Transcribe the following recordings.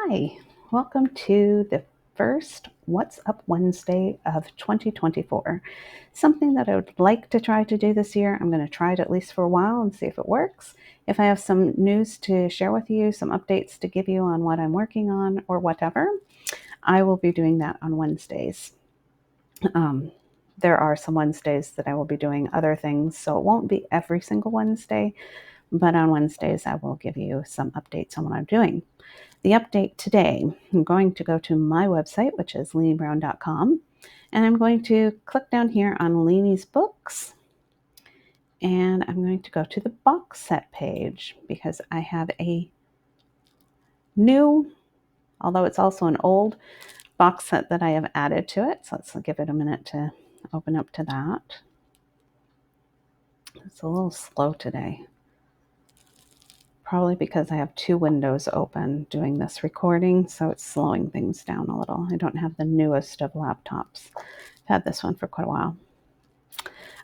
Hi, welcome to the first What's Up Wednesday of 2024. Something that I would like to try to do this year. I'm going to try it at least for a while and see if it works. If I have some news to share with you, some updates to give you on what I'm working on or whatever, I will be doing that on Wednesdays. There are some Wednesdays that I will be doing other things, so it won't be every single Wednesday, but on Wednesdays I will give you some updates on what I'm doing. The update today, I'm going to go to my website, which is leaniebrown.com, and I'm going to click down here on Leanie's Books, and I'm going to go to the box set page because I have a new, although it's also an old, box set that I have added to it. So let's give it a minute to open up to that. It's a little slow today. Probably because I have two windows open doing this recording, so it's slowing things down a little. I don't have the newest of laptops. I've had this one for quite a while.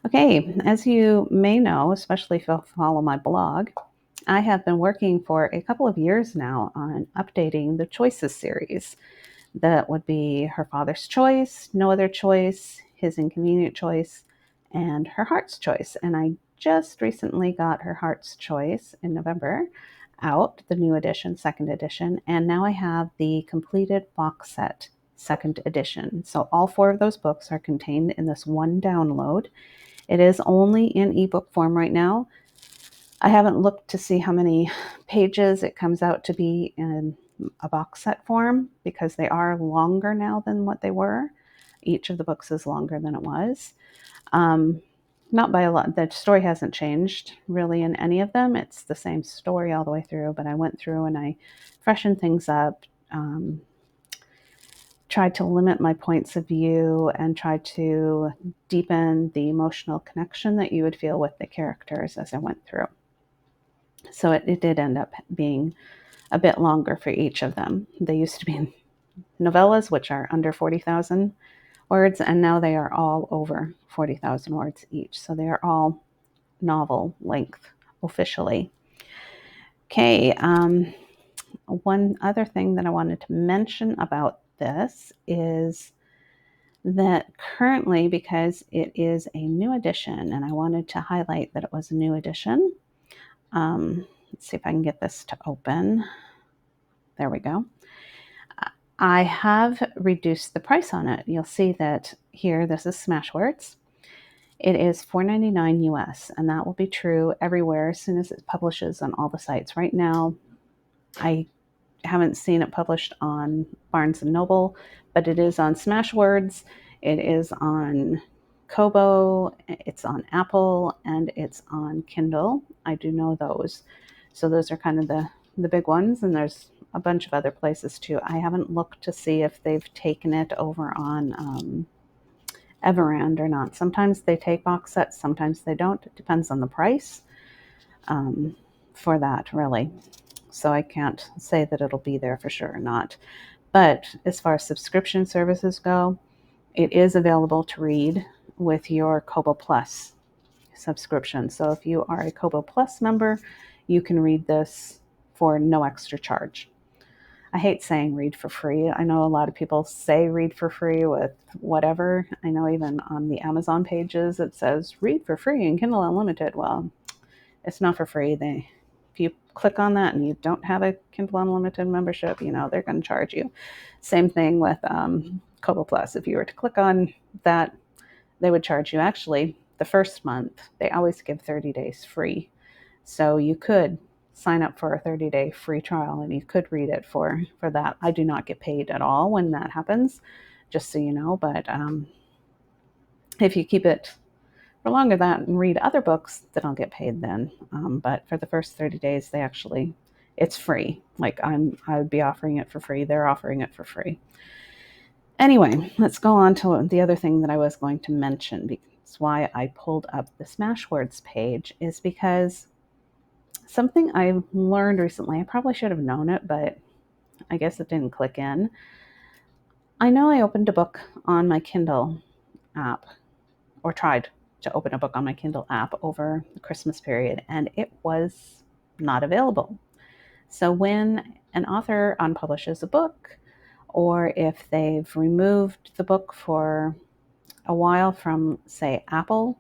Okay, as you may know, especially if you follow my blog, I have been working for a couple of years now on updating the Choices series. That would be Her Father's Choice, No Other Choice, His Inconvenient Choice, and Her Heart's Choice. And I just recently got Her Heart's Choice in November out, the new edition, second edition, and now I have the completed box set, second edition. So all four of those books are contained in this one download. It is only in ebook form right now. I haven't looked to see how many pages it comes out to be in a box set form because they are longer now than what they were. Each of the books is longer than it was. Not by a lot. The story hasn't changed really in any of them. It's the same story all the way through, but I went through and I freshened things up, tried to limit my points of view and tried to deepen the emotional connection that you would feel with the characters as I went through. So it did end up being a bit longer for each of them. They used to be novellas, which are under 40,000 words, and now they are all over 40,000 words each. So they are all novel length officially. Okay, one other thing that I wanted to mention about this is that currently, because it is a new edition, and I wanted to highlight that it was a new edition. Let's see if I can get this to open. There we go. I have reduced the price on it. You'll see that here, this is Smashwords. It is $4.99 US, and that will be true everywhere as soon as it publishes on all the sites. Right now, I haven't seen it published on Barnes & Noble, but it is on Smashwords, it is on Kobo, it's on Apple, and it's on Kindle. I do know those. So those are kind of the big ones, and there's a bunch of other places too. I haven't looked to see if they've taken it over on Everand or not. Sometimes they take box sets, sometimes they don't. It depends on the price for that, really. So I can't say that it'll be there for sure or not. But as far as subscription services go, it is available to read with your Kobo Plus subscription. So if you are a Kobo Plus member, you can read this for no extra charge. I hate saying read for free. I know a lot of people say read for free with whatever. I know even on the Amazon pages it says read for free in Kindle Unlimited. Well, it's not for free. If you click on that and you don't have a Kindle Unlimited membership, they're going to charge you. Same thing with Kobo Plus. If you were to click on that, they would charge you. Actually, the first month, they always give 30 days free. So you could sign up for a 30-day free trial and you could read it for that. I do not get paid at all when that happens, just so you know. But if you keep it for longer than that and read other books, then I'll get paid then. But for the first 30 days, it's free. Like I would be offering it for free. They're offering it for free. Anyway, let's go on to the other thing that I was going to mention. Because why I pulled up the Smashwords page is because something I learned recently, I probably should have known it, but I guess it didn't click in. I know I opened a book on my Kindle app, or tried to open a book on my Kindle app over the Christmas period, and it was not available. So when an author unpublishes a book, or if they've removed the book for a while from, say, Apple,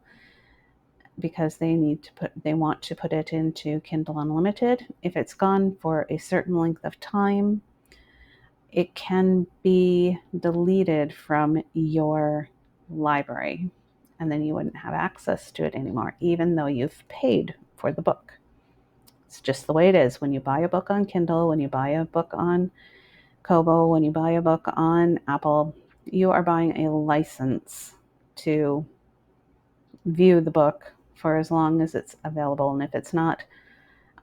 because they want to put it into Kindle Unlimited, if it's gone for a certain length of time, it can be deleted from your library, and then you wouldn't have access to it anymore, even though you've paid for the book. It's just the way it is. When you buy a book on Kindle, when you buy a book on Kobo, when you buy a book on Apple, you are buying a license to view the book for as long as it's available. And if it's not,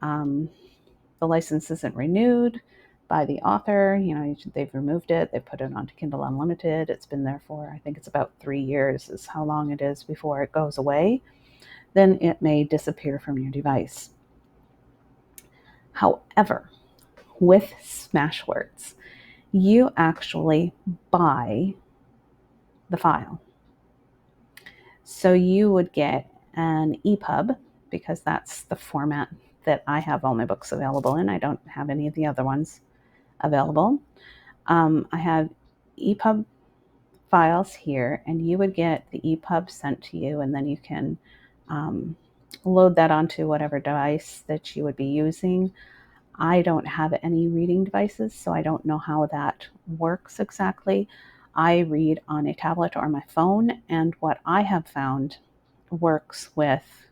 the license isn't renewed by the author, they've removed it, they've put it onto Kindle Unlimited, it's been there for, I think it's about 3 years is how long it is before it goes away, then it may disappear from your device. However, with Smashwords, you actually buy the file. So you would get an EPUB, because that's the format that I have all my books available in. I don't have any of the other ones available. I have EPUB files here, and you would get the EPUB sent to you, and then you can load that onto whatever device that you would be using. I don't have any reading devices, so I don't know how that works exactly. I read on a tablet or my phone, and what I have found works with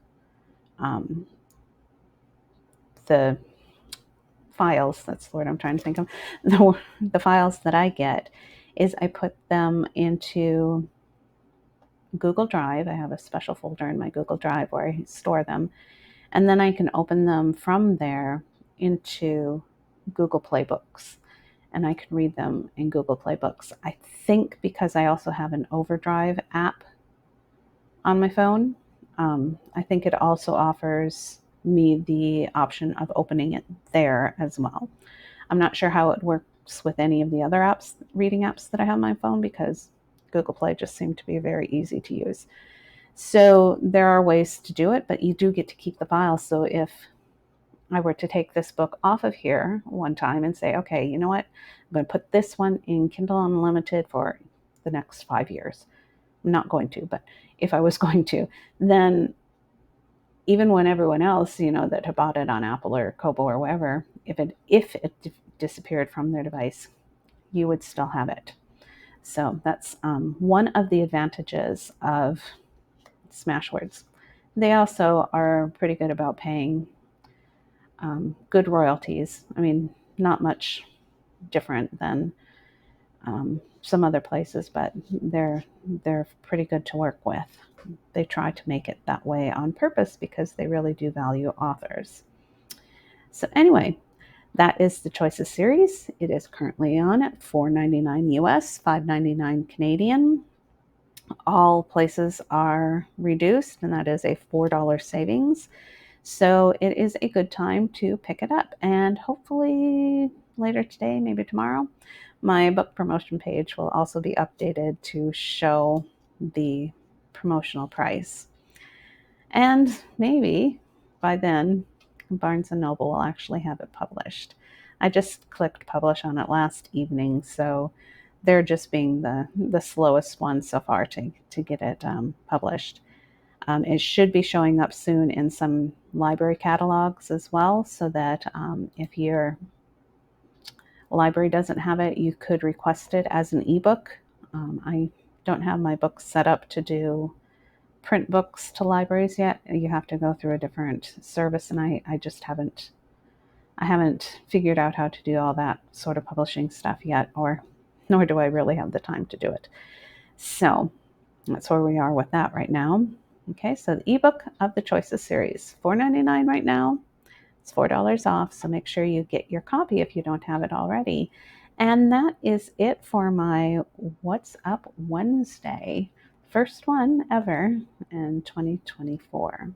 the files, that's the word I'm trying to think of, the files that I get, is I put them into Google Drive. I have a special folder in my Google Drive where I store them, and then I can open them from there into Google Play Books, and I can read them in Google Play Books. I think because I also have an Overdrive app on my phone, I think it also offers me the option of opening it there as well. I'm not sure how it works with any of the other apps, reading apps that I have on my phone, because Google Play just seemed to be very easy to use. So there are ways to do it, but you do get to keep the files. So if I were to take this book off of here one time and say, okay, you know what? I'm going to put this one in Kindle Unlimited for the next 5 years. I'm not going to, but if I was going to, then even when everyone else, that had bought it on Apple or Kobo or wherever, if it disappeared from their device, you would still have it. So that's one of the advantages of Smashwords. They also are pretty good about paying good royalties. I mean, not much different than some other places, but they're pretty good to work with. They try to make it that way on purpose because they really do value authors. So anyway, that is the Choices series. It is currently on at $4.99 US, $5.99 Canadian. All places are reduced, and that is a $4 savings. So it is a good time to pick it up. And hopefully later today, maybe tomorrow, my book promotion page will also be updated to show the promotional price. And maybe by then, Barnes & Noble will actually have it published. I just clicked publish on it last evening, so they're just being the slowest one so far to get it published. It should be showing up soon in some library catalogs as well, so that if your library doesn't have it, you could request it as an ebook. I don't have my books set up to do print books to libraries yet. You have to go through a different service, and I just haven't figured out how to do all that sort of publishing stuff yet, nor do I really have the time to do it. So that's where we are with that right now. Okay, so the ebook of the Choices series, $4.99 right now. It's $4 off, so make sure you get your copy if you don't have it already. And that is it for my What's Up Wednesday, first one ever in 2024.